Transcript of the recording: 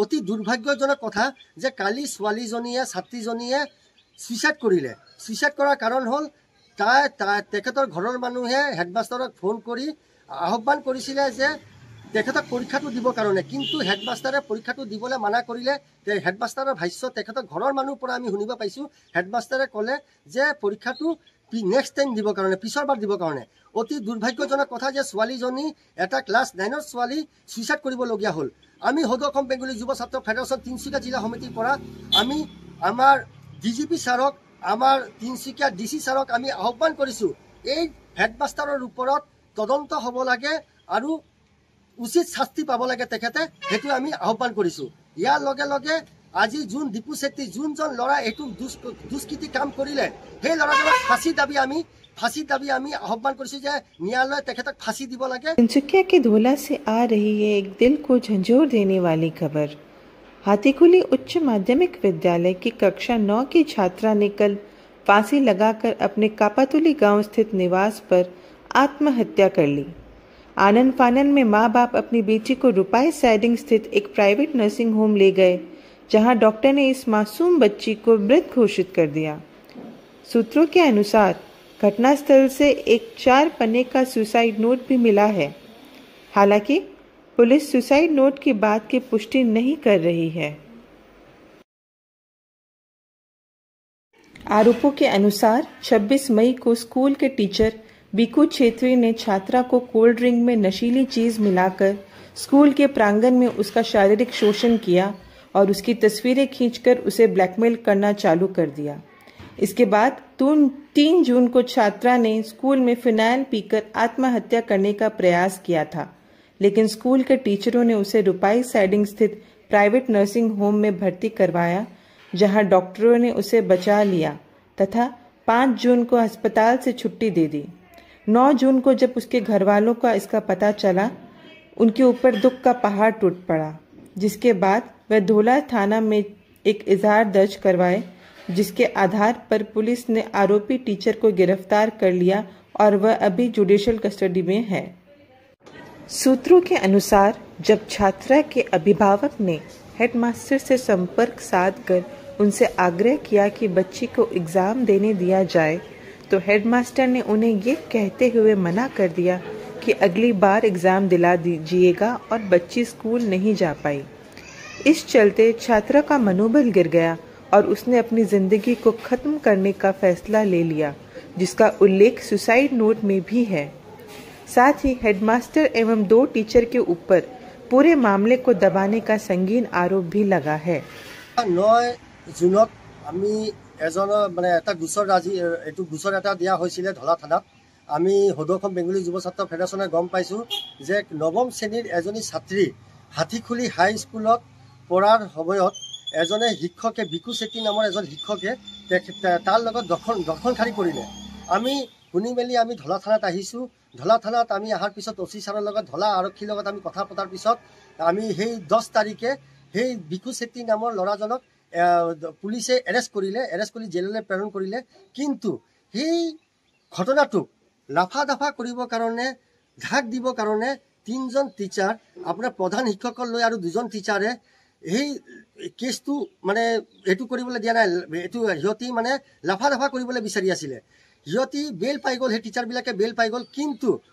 অতি দুৰ্ভাগ্যজনক কথা যে কালি ছোৱালীজনীয়ে ছাত্ৰীজনীয়ে সুইচাইড কৰিলে। সুইচাইড কৰাৰ কাৰণ হ'ল তেখেতৰ ঘৰৰ মানুহে হেডমাষ্টাৰক ফোন কৰি আহ্বান কৰিছিলে যে তেখেতক পৰীক্ষাটো দিবৰ কাৰণে, কিন্তু হেডমাষ্টাৰে পৰীক্ষাটো দিবলৈ মানা কৰিলে। হেডমাষ্টাৰৰ ভাষ্য তেখেতৰ ঘৰৰ মানুহৰ পৰা আমি শুনিব পাইছোঁ, হেডমাষ্টাৰে ক'লে যে পৰীক্ষাটো নেক্সট টাইম দিবৰ কাৰণে, পিছৰবাৰ দিবৰ কাৰণে। অতি দুৰ্ভাগ্যজনক কথা যে ছোৱালীজনী এটা ক্লাছ 9ৰ ছোৱালী সুইচাইড কৰিবলগীয়া হ'ল। আমি সদৌ অসম বেংগলী যুৱ ছাত্ৰ ফেডাৰেশ্যন তিনিচুকীয়া জিলা সমিতিৰ পৰা আমি আমাৰ DGP ছাৰক, আমাৰ তিনিচুকীয়া DC ছাৰক আমি আহ্বান কৰিছোঁ, এই হেডমাষ্টাৰৰ ওপৰত তদন্ত হ'ব লাগে আৰু উচিত শাস্তি পাব লাগে তেখেতে, সেইটো আমি আহ্বান কৰিছোঁ। ইয়াৰ লগে লগে আজি যোন দীপু চেত্ৰী, যোনজন ল'ৰা এইটো দুষ্কৃতি কাম কৰিলে, সেই ল'ৰাজনক ফাঁসি দাবী আমি আহ্বান কৰিছোঁ যে ন্যায়ালয়ে তেখেতক ফাঁসি দিব লাগে। तिनसुकिया के धोला से आ रही है एक दिल को झंझोर देने वाली खबर। हाथीकुली उच्च माध्यमिक विद्यालय की कक्षा 9 की छात्रा ने कल फांसी लगाकर अपने कापातुली गांव स्थित निवास पर आत्महत्या कर ली। आनन फानन में माँ बाप अपनी बेटी को रुपाई साइडिंग स्थित एक प्राइवेट नर्सिंग होम ले गए, जहां डॉक्टर ने इस मासूम बच्ची को मृत घोषित कर दिया। सूत्रों के अनुसार घटनास्थल से एक 4 पन्ने का सुसाइड नोट भी मिला है। हालांकि पुलिस सुसाइड नोट की बात की पुष्टि नहीं कर रही है। आरोपों के अनुसार 26 मई को स्कूल के टीचर बीकू छेत्री ने छात्रा को कोल्ड ड्रिंक में नशीली चीज मिलाकर स्कूल के प्रांगण में उसका शारीरिक शोषण किया और उसकी तस्वीरें खींचकर उसे ब्लैकमेल करना चालू कर दिया। इसके बाद 3 जून को छात्रा ने स्कूल में फिनाइल पीकर आत्महत्या करने का प्रयास किया था, लेकिन स्कूल के टीचरों ने उसे रुपाई साइडिंग स्थित प्राइवेट नर्सिंग होम में भर्ती करवाया, जहां डॉक्टरों ने उसे बचा लिया तथा 5 जून को अस्पताल से छुट्टी दे दी। 9 जून को जब उसके घर वालों का इसका पता चला, उनके ऊपर दुख का पहाड़ टूट पड़ा, जिसके बाद वह धोला थाना में एक इजहार दर्ज करवाए, जिसके आधार पर पुलिस ने आरोपी टीचर को गिरफ्तार कर लिया और वह अभी जुडिशियल कस्टडी में है। सूत्रों के अनुसार जब छात्रा के अभिभावक ने हेडमास्टर से संपर्क साधकर उनसे आग्रह किया कि बच्ची को एग्जाम देने दिया जाए, तो हेडमास्टर ने उन्हें ये कहते हुए मना कर दिया कि अगली बार एग्जाम दिला दीजिएगा, और बच्ची स्कूल नहीं जा पाई। इस चलते छात्रा का मनोबल गिर गया और उसने अपनी जिंदगी को खत्म करने का फैसला ले लिया, जिसका उल्लेख सुसाइड नोट में भी है। साथ ही हेडमास्टर एवं 2 टीचर के ऊपर पूरे मामले को दबाने का संगीन आरोप भी लगा है। 9 জুনত আমি এটা গোচৰ এটা দিয়া হৈছিলে ধলা থানাত। আমি সদৌ অসম বেংগলী যুৱ ছাত্ৰ ফেডাৰেশ্যনে গম পাইছোঁ যে 9ম শ্ৰেণীৰ এজনী ছাত্ৰী হাতীখুলি হাই স্কুলত পঢ়াৰ সময়ত এজনে শিক্ষকে, বিকু চেত্ৰী নামৰ এজন শিক্ষকে তাৰ লগত দখলকাৰী কৰিলে। আমি শুনি মেলি আমি ধলা থানাত আহিছোঁ। ধলা থানাত আমি অহাৰ পিছত OC ছাৰৰ লগত, ধলা আৰক্ষীৰ লগত আমি কথা পতাৰ পিছত আমি সেই 10 তাৰিখে সেই বিকু চেত্ৰী নামৰ ল'ৰাজনক পুলিচে এৰেষ্ট কৰি জেললৈ প্ৰেৰণ কৰিলে। কিন্তু সেই ঘটনাটোক লাফা দাফা কৰিবৰ কাৰণে, ঢাক দিবৰ কাৰণে 3জন টিচাৰ, আপোনাৰ প্ৰধান শিক্ষকক লৈ আৰু 2জন টিচাৰে সেই কেছটো এইটো কৰিবলৈ দিয়া নাই। এইটো সিহঁতি লাফা দাফা কৰিবলৈ বিচাৰি আছিলে। সিহঁতি বেল পাই গ'ল, সেই টিচাৰবিলাকে বেল পাই গ'ল। কিন্তু